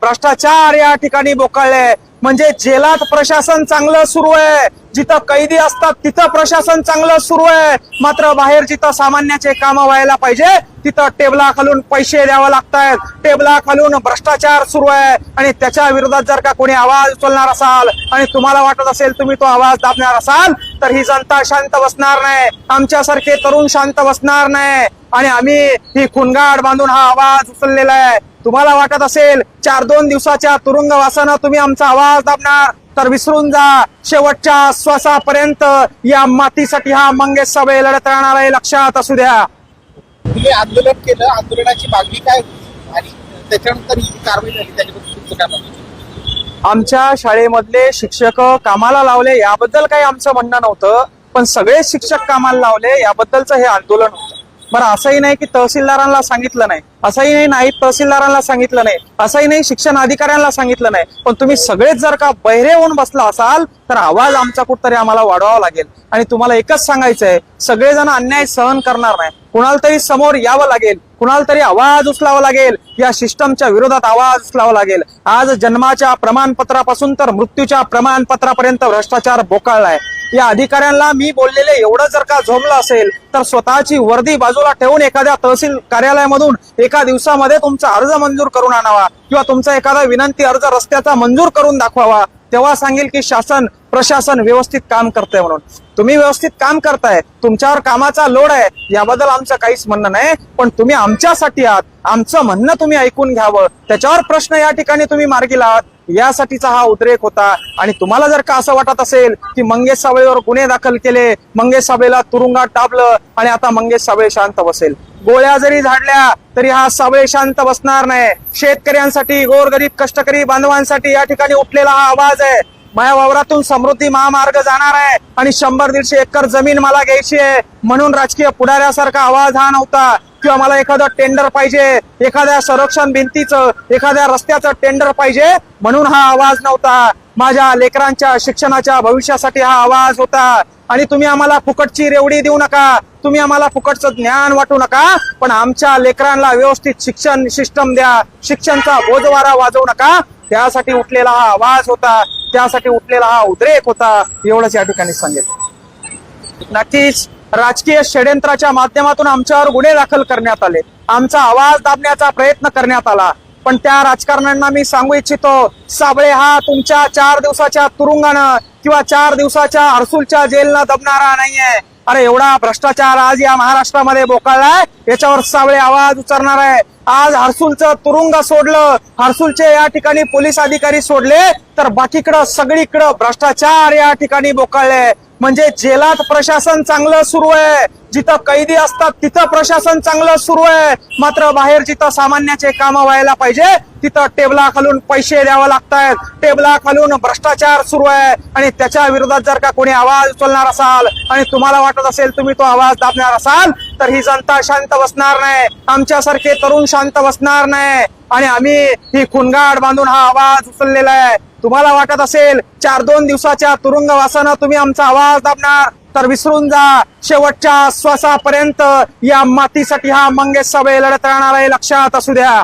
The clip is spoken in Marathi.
भ्रष्टाचार या ठिकाणी बोकाळले, म्हणजे जेलात प्रशासन चांगलं सुरू आहे, जिथं कैदी असतात तिथं प्रशासन चांगलं सुरू आहे, मात्र बाहेर जिथं सामान्याचे काम व्हायला पाहिजे तिथं टेबला खालून पैसे द्यावे लागतायत, टेबला खालून भ्रष्टाचार सुरू आहे। आणि त्याच्या विरोधात जर का कोणी आवाज उचलणार असाल आणि तुम्हाला वाटत असेल तुम्ही तो आवाज दाबणार असाल तर ही जनता शांत बसणार नाही, आमच्यासारखे तरुण शांत बसणार नाही। आणि आम्ही ही खुणगाड बांधून हा आवाज उचललेला आहे। तुम्हाला वाटत असेल 4-2 दिवसाच्या तुरुंगवासानं तुम्ही आमचा आवाज दाबणार तर विसरून जा, शेवटच्या श्वासापर्यंत या मातीसाठी हा मंगेश साबळे लढत राहणार आहे, लक्षात असू द्या। तुम्ही आंदोलन केलं, आंदोलनाची मागणी काय होती आणि त्याच्यानंतर ही कारवाई झाली, त्याच्याबद्दल तुमचं काय म्हणणं? आमच्या शाळेमधले शिक्षक कामाला लावले याबद्दल काही आमचं म्हणणं नव्हतं, पण सगळे शिक्षक कामाला लावले याबद्दलचं हे आंदोलन होतं। बरं, असंही नाही की तहसीलदारांना सांगितलं नाही, असंही नाही नाईब तहसीलदारांना सांगितलं नाही, असंही नाही शिक्षण अधिकाऱ्यांना सांगितलं नाही, पण तुम्ही सगळेच जर का बहिरे होऊन बसला असाल तर आवाज आमचा कुठतरी आम्हाला वाढवावा लागेल। आणि तुम्हाला एकच सांगायचंय, सगळेजण अन्याय सहन करणार नाही, कुणाला तरी समोर यावं लागेल, कुणाला तरी आवाज उचलावा लागेल, या सिस्टमच्या विरोधात आवाज उचलावा लागेल। आज जन्माच्या प्रमाणपत्रापासून तर मृत्यूच्या प्रमाणपत्रापर्यंत भ्रष्टाचार बोकाळलाय। या अधिकाऱ्यांना मी बोललेले एवढं जर का झोंबलं असेल तर स्वतःची वर्दी बाजूला ठेवून एखाद्या तहसील कार्यालयामधून एका दिवसामध्ये तुमचा अर्ज मंजूर करून आणावा किंवा तुमचा एखादा विनंती अर्ज रस्त्याचा मंजूर करून दाखवावा, तेव्हा सांगेल की शासन प्रशासन व्यवस्थित काम करतंय म्हणून। तुम्ही व्यवस्थित काम करताय, तुमच्यावर कामाचा लोड आहे, याबद्दल आमचं काहीच म्हणणं नाही, पण तुम्ही आमच्यासाठी आहात, आमचं म्हणणं तुम्ही ऐकून घ्यावं, त्याच्यावर प्रश्न या ठिकाणी तुम्ही मार्गी लावात, यासाठीचा हा उद्रेक होता। आणि तुम्हाला जर का असं वाटत असेल की मंगेश साबळेवर गुन्हे दाखल केले, मंगेश साबळेला तुरुंगात टाकलं आणि आता मंगेश साबळे शांत बसेल, गोळ्या जरी झाडल्या तरी हा साबळे शांत बसणार नाही। शेतकऱ्यांसाठी, गोरगरीब कष्टकरी बांधवांसाठी या ठिकाणी उठलेला हा आवाज आहे। माझ्या वावरातून समृद्धी महामार्ग जाणार आहे आणि 100-150 एकर जमीन मला घ्यायची आहे, म्हणून राजकीय पुढाऱ्यासारखा आवाज हा नव्हता, किंवा मला एखादं टेंडर पाहिजे, एखाद्या संरक्षण भिंतीचं, एखाद्या रस्त्याचं टेंडर पाहिजे म्हणून हा आवाज नव्हता। माझ्या लेकरांच्या शिक्षणाच्या भविष्यासाठी हा आवाज होता। आणि तुम्ही आम्हाला फुकटची रेवडी देऊ नका, तुम्ही आम्हाला फुकटचं ज्ञान वाटू नका, पण आमच्या लेकरांना व्यवस्थित शिक्षण सिस्टम द्या, शिक्षणचा बोजवारा वाजवू नका, त्यासाठी उठलेला हा आवाज होता, त्यासाठी उठलेला हा उद्रेक होता, एवढंच या ठिकाणी सांगेल। नक्कीच राजकीय षड्यंत्राच्या माध्यमातून आमच्यावर गुन्हे दाखल करण्यात आले, आमचा आवाज दाबण्याचा प्रयत्न करण्यात आला, पण त्या राजकारण्यांना मी सांगू इच्छितो, साबळे हा तुमच्या 4 दिवसाच्या तुरुंगानं किंवा 4 दिवसाच्या हर्सुलच्या जेलनं दबणारा नाहीये। अरे एवढा भ्रष्टाचार आज या महाराष्ट्रामध्ये बोकाळलाय, याच्यावर साबळे आवाज उचलणार आहे। आज हर्सुलचं तुरुंग सोडलं, हर्सुलचे या ठिकाणी पोलीस अधिकारी सोडले, तर बाकीकडं सगळीकडं भ्रष्टाचार या ठिकाणी बोकाळले, म्हणजे जेलात प्रशासन चांगलं सुरू आहे, जिथं कैदी असतात तिथं प्रशासन चांगलं सुरू आहे, मात्र बाहेर जिथं सामान्याचे काम व्हायला पाहिजे तिथं टेबला खालून पैसे द्यावे लागतायत, टेबला खालून भ्रष्टाचार सुरू आहे। आणि त्याच्या विरोधात जर का कोणी आवाज उचलणार असाल आणि तुम्हाला वाटत असेल तुम्ही तो आवाज दाबणार असाल तर ही जनता शांत बसणार नाही, आमच्यासारखे तरुण शांत बसणार नाही। आणि आम्ही ही खुणगाड बांधून हा आवाज उचललेला आहे। तुम्हाला वाटत असेल 4-2 दिवसाच्या तुरुंगवासानं तुम्ही आमचा आवाज दाबणार तर विसरून जा, शेवटच्या श्वासापर्यंत या मातीसाठी हा मंगेश साबळे लढत राहणार आहे, लक्षात असू द्या।